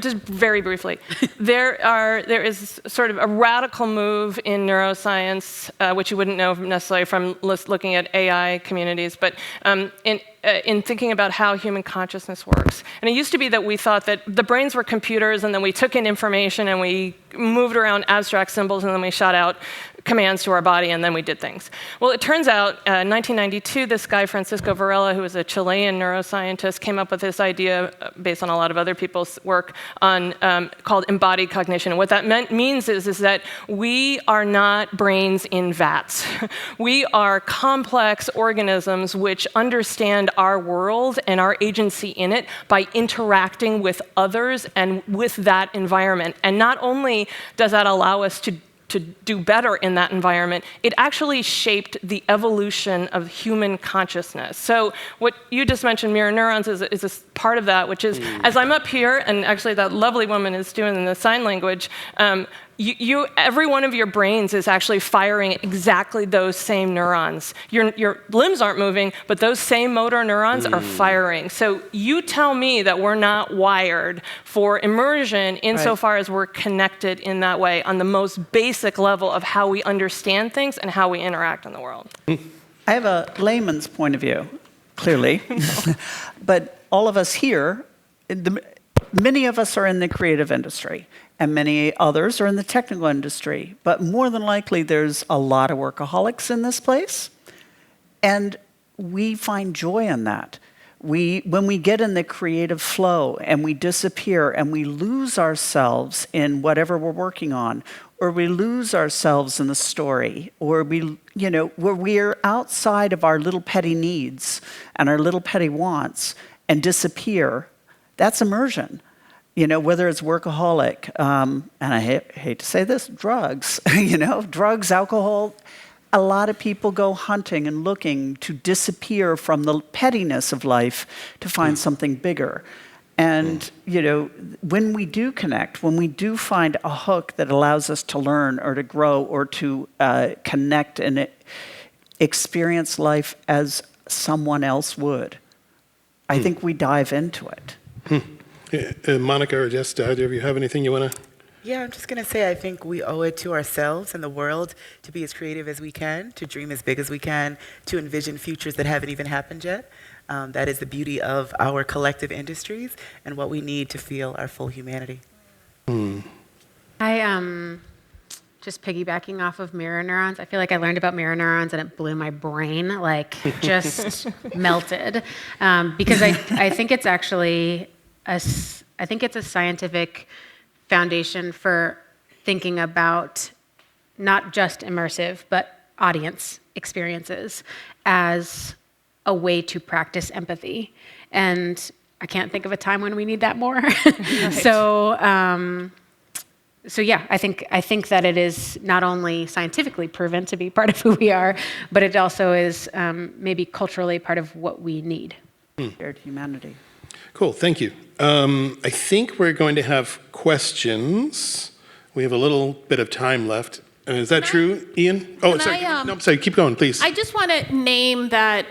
just very briefly, there is sort of a radical move in neuroscience, which you wouldn't know necessarily from looking at AI communities, but in thinking about how human consciousness works. And it used to be that we thought that the brains were computers, and then we took in information and we moved around abstract symbols, and then we shot out commands to our body, and then we did things. Well, it turns out, in 1992, this guy, Francisco Varela, who was a Chilean neuroscientist, came up with this idea, based on a lot of other people's work, on called embodied cognition. And what that means is that we are not brains in vats. We are complex organisms which understand our world and our agency in it by interacting with others and with that environment. And not only does that allow us to do better in that environment, it actually shaped the evolution of human consciousness. So what you just mentioned, mirror neurons, is a part of that, which is, as I'm up here, and actually that lovely woman is doing in the sign language, every one of your brains is actually firing exactly those same neurons. Your limbs aren't moving, but those same motor neurons are firing. So you tell me that we're not wired for immersion insofar as we're connected in that way on the most basic level of how we understand things and how we interact in the world. I have a layman's point of view, clearly. But all of us here, many of us are in the creative industry, and many others are in the technical industry. But more than likely, there's a lot of workaholics in this place, and we find joy in that. When we get in the creative flow and we disappear and we lose ourselves in whatever we're working on, or we lose ourselves in the story, or where we're outside of our little petty needs and our little petty wants and disappear, that's immersion. Whether it's workaholic, and I hate to say this, drugs, drugs, alcohol. A lot of people go hunting and looking to disappear from the pettiness of life to find something bigger. And, when we do connect, when we do find a hook that allows us to learn or to grow or to connect and experience life as someone else would, I think we dive into it. Monica or Jess, do either of you have anything you want to? Yeah, I'm just going to say I think we owe it to ourselves and the world to be as creative as we can, to dream as big as we can, to envision futures that haven't even happened yet. That is the beauty of our collective industries and what we need to feel our full humanity. I just piggybacking off of mirror neurons, I feel like I learned about mirror neurons and it blew my brain, just melted. Because I think it's actually a scientific foundation for thinking about not just immersive, but audience experiences as a way to practice empathy. And I can't think of a time when we need that more. Right. So yeah, I think that it is not only scientifically proven to be part of who we are, but it also is maybe culturally part of what we need. Shared humanity. Cool, thank you. I think we're going to have questions. We have a little bit of time left. Is that true, Ian? Oh, sorry. No, sorry, keep going, please. I just want to name that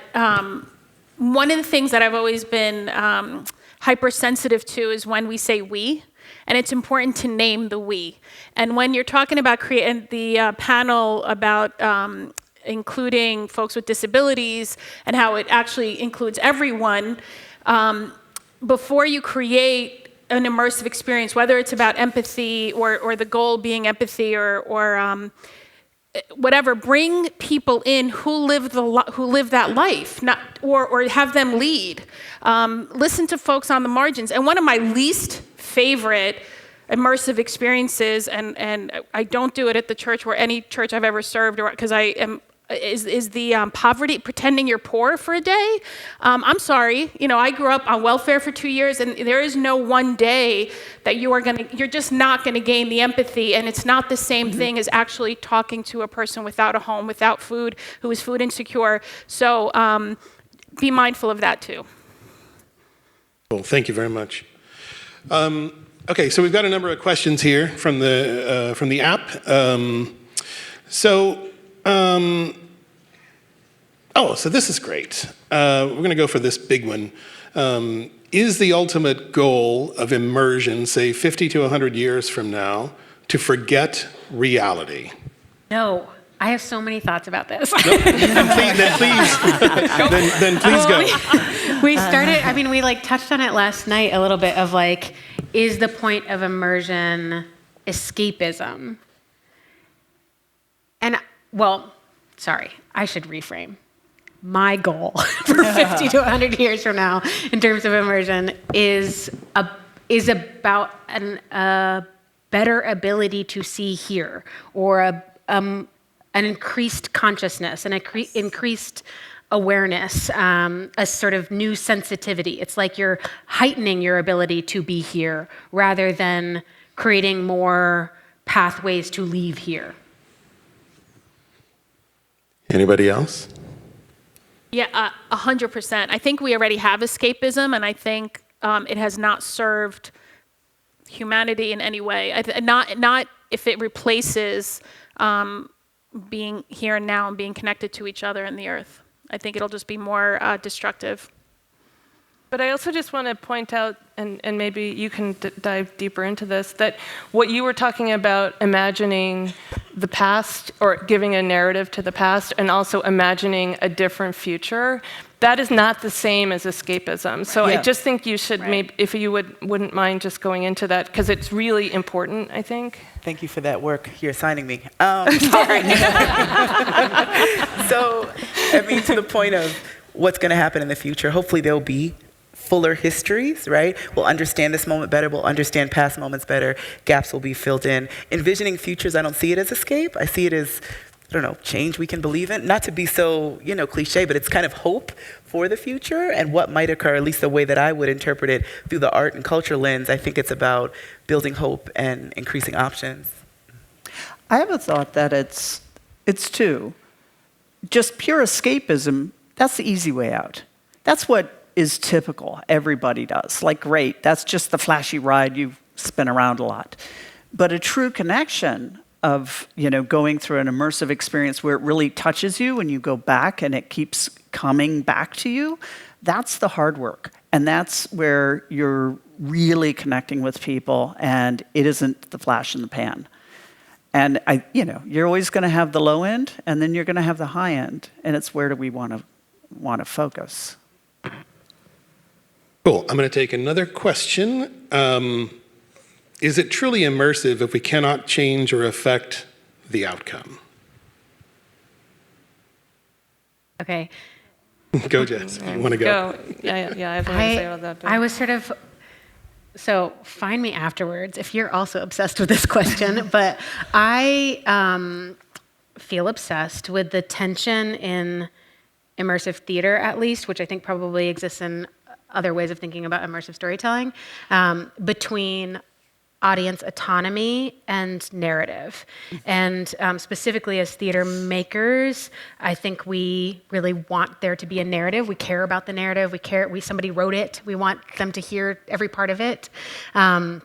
one of the things that I've always been hypersensitive to is when we say we, and it's important to name the we. And when you're talking about creating the panel about including folks with disabilities and how it actually includes everyone, before you create an immersive experience, whether it's about empathy or the goal being empathy or whatever, bring people in who live that life, or have them lead. Listen to folks on the margins. And one of my least favorite immersive experiences, and I don't do it at the church or any church I've ever served, because I am, is the poverty, pretending you're poor for a day. I'm sorry, I grew up on welfare for 2 years, and there is no one day that you're just not gonna gain the empathy, and it's not the same thing as actually talking to a person without a home, without food, who is food insecure. So be mindful of that too. Cool, thank you very much. Okay, so we've got a number of questions here from the app. So this is great. We're going to go for this big one. Is the ultimate goal of immersion, say 50 to 100 years from now, to forget reality? No. I have so many thoughts about this. Nope. then please go. We started, we touched on it last night a little bit of is the point of immersion escapism? And, sorry, I should reframe. My goal for 50 to 100 years from now in terms of immersion is about a better ability to see here, or an increased consciousness, an increased awareness, a sort of new sensitivity. It's like you're heightening your ability to be here rather than creating more pathways to leave here. Anybody else? Yeah, 100%. I think we already have escapism, and I think it has not served humanity in any way. Not if it replaces being here and now and being connected to each other and the earth. I think it'll just be more destructive. But I also just want to point out, and maybe you can dive deeper into this, that what you were talking about, imagining the past or giving a narrative to the past and also imagining a different future, that is not the same as escapism. So I just think you should, maybe, if you wouldn't mind just going into that, because it's really important, I think. Thank you for that work you're assigning me. Sorry. So, to the point of what's going to happen in the future, hopefully there'll be fuller histories, right? We'll understand this moment better. We'll understand past moments better. Gaps will be filled in. Envisioning futures, I don't see it as escape. I see it as, change we can believe in. Not to be so, cliche, but it's kind of hope for the future and what might occur, at least the way that I would interpret it through the art and culture lens. I think it's about building hope and increasing options. I have a thought that it's two. Just pure escapism, that's the easy way out. That's what is typical. Everybody does. Great, that's just the flashy ride, you spin around a lot. But a true connection of, going through an immersive experience where it really touches you and you go back and it keeps coming back to you, that's the hard work. And that's where you're really connecting with people and it isn't the flash in the pan. And you're always going to have the low end and then you're going to have the high end. And it's where do we want to focus? Cool. I'm going to take another question. Is it truly immersive if we cannot change or affect the outcome? Okay. Go, Jess. You want to go? Yeah, I have to say about that. I was so find me afterwards if you're also obsessed with this question, but I feel obsessed with the tension in immersive theater, at least, which I think probably exists in other ways of thinking about immersive storytelling, between audience autonomy and narrative. And specifically as theater makers, I think we really want there to be a narrative. We care about the narrative. Somebody wrote it. We want them to hear every part of it. But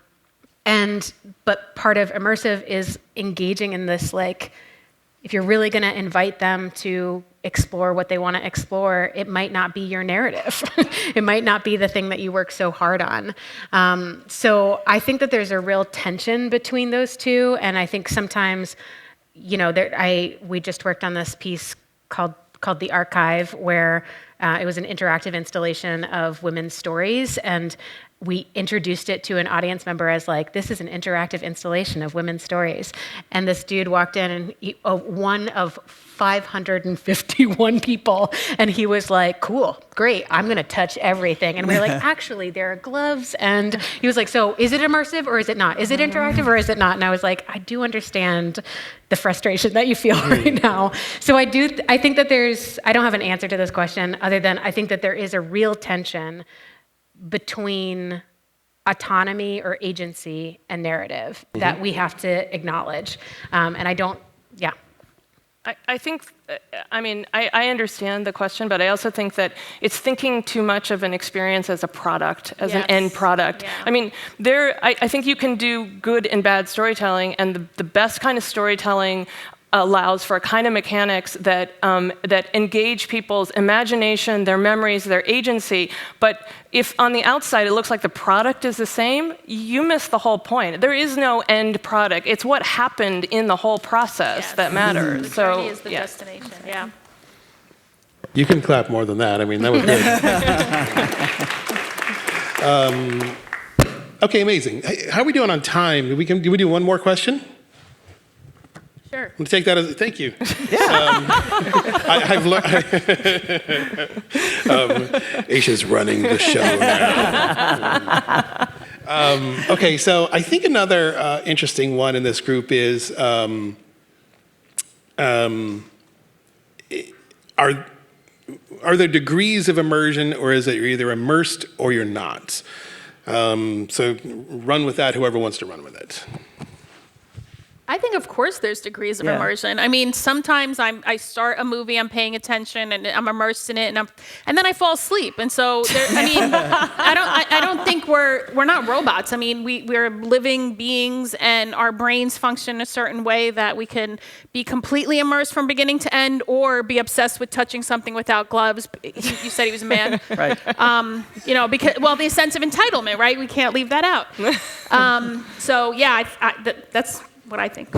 part of immersive is engaging in this, if you're really going to invite them to explore what they want to explore, it might not be your narrative. It might not be the thing that you work so hard on. So I think that there's a real tension between those two, and I think sometimes, we just worked on this piece called The Archive, where It was an interactive installation of women's stories, and we introduced it to an audience member as like, this is an interactive installation of women's stories. And this dude walked in, and one of 551 people, and he was like, cool, great, I'm gonna touch everything. And we were like, actually, there are gloves. And he was like, so is it immersive or is it not? Is it interactive or is it not? And I was like, I do understand the frustration that you feel right now. So I think that I don't have an answer to this question other than I think that there is a real tension between autonomy or agency and narrative that we have to acknowledge. And I don't, yeah. I think, I understand the question, but I also think that it's thinking too much of an experience as a product, as an end product. Yeah. I think you can do good and bad storytelling, and the best kind of storytelling allows for a kind of mechanics that engage people's imagination, their memories, their agency. But if on the outside it looks like the product is the same, you miss the whole point. There is no end product. It's what happened in the whole process that matters. The journey is the destination. Yeah. You can clap more than that. I mean, that was good. Okay, amazing. How are we doing on time? Do we do one more question? Sure. I'm going to take that as thank you. I've learned. Aisha's running the show now. Okay, so I think another interesting one in this group is are there degrees of immersion, or is it you're either immersed or you're not? So run with that, whoever wants to run with it. I think, of course, there's degrees of immersion. I mean, sometimes I start a movie, I'm paying attention, and I'm immersed in it, and then I fall asleep. And so, I don't think we're not robots. I mean, we're living beings, and our brains function a certain way that we can be completely immersed from beginning to end, or be obsessed with touching something without gloves. You said he was a man, right? Because the sense of entitlement, right? We can't leave that out. That's what I think.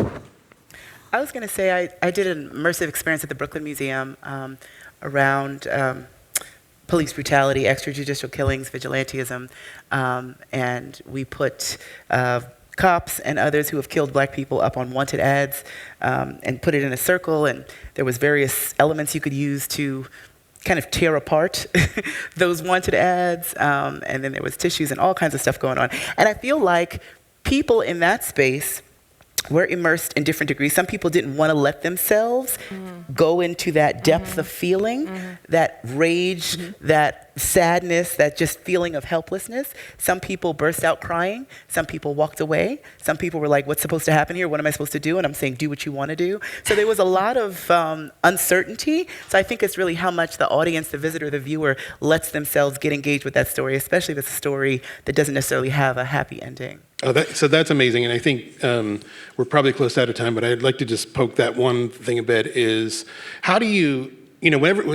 I was going to say I did an immersive experience at the Brooklyn Museum around police brutality, extrajudicial killings, vigilantism, and we put cops and others who have killed black people up on wanted ads and put it in a circle, and there was various elements you could use to kind of tear apart those wanted ads, and then there was tissues and all kinds of stuff going on. And I feel like people in that space were immersed in different degrees. Some people didn't want to let themselves go into that depth of feeling, that rage, that sadness, that just feeling of helplessness. Some people burst out crying. Some people walked away. Some people were like, what's supposed to happen here? What am I supposed to do? And I'm saying, do what you want to do. So there was a lot of uncertainty. So I think it's really how much the audience, the visitor, the viewer lets themselves get engaged with that story, especially if it's a story that doesn't necessarily have a happy ending. So that's amazing, and I think we're probably close out of time, but I'd like to just poke that one thing a bit is, how do you,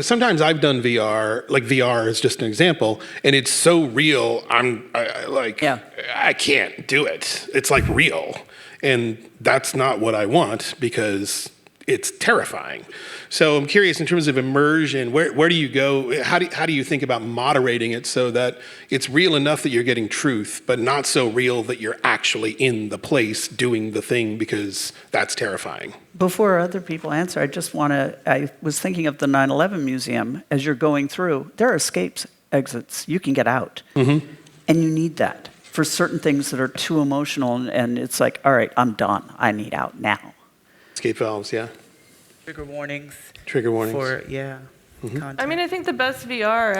sometimes I've done VR, like VR is just an example, and it's so real, I can't do it. It's like real, and that's not what I want because it's terrifying. So I'm curious, in terms of immersion, where do you go? How do you think about moderating it so that it's real enough that you're getting truth, but not so real that you're actually in the place doing the thing, because that's terrifying? Before other people answer, I was thinking of the 9/11 Museum. As you're going through, there are exits. You can get out. And you need that for certain things that are too emotional, and it's like, all right, I'm done. I need out now. Escape valves, yeah. Trigger warnings. Content. I mean, I think the best VR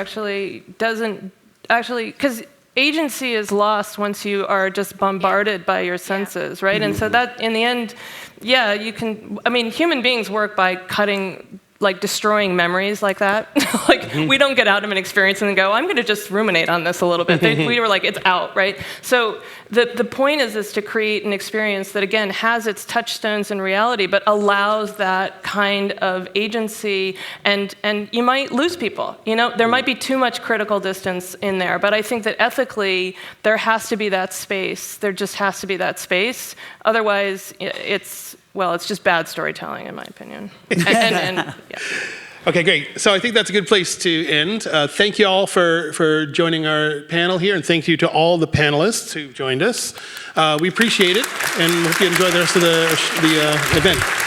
because agency is lost once you are just bombarded by your senses, right? And so that, in the end, you can, human beings work by destroying memories like that. We don't get out of an experience and then go, I'm going to just ruminate on this a little bit. We were like, it's out, right? So the point is to create an experience that, again, has its touchstones in reality, but allows that kind of agency, and you might lose people. There might be too much critical distance in there, but I think that ethically, there has to be that space. There just has to be that space. Otherwise, it's just bad storytelling, in my opinion. Okay, great. So I think that's a good place to end. Thank you all for joining our panel here, and thank you to all the panelists who joined us. We appreciate it, and hope you enjoy the rest of the event.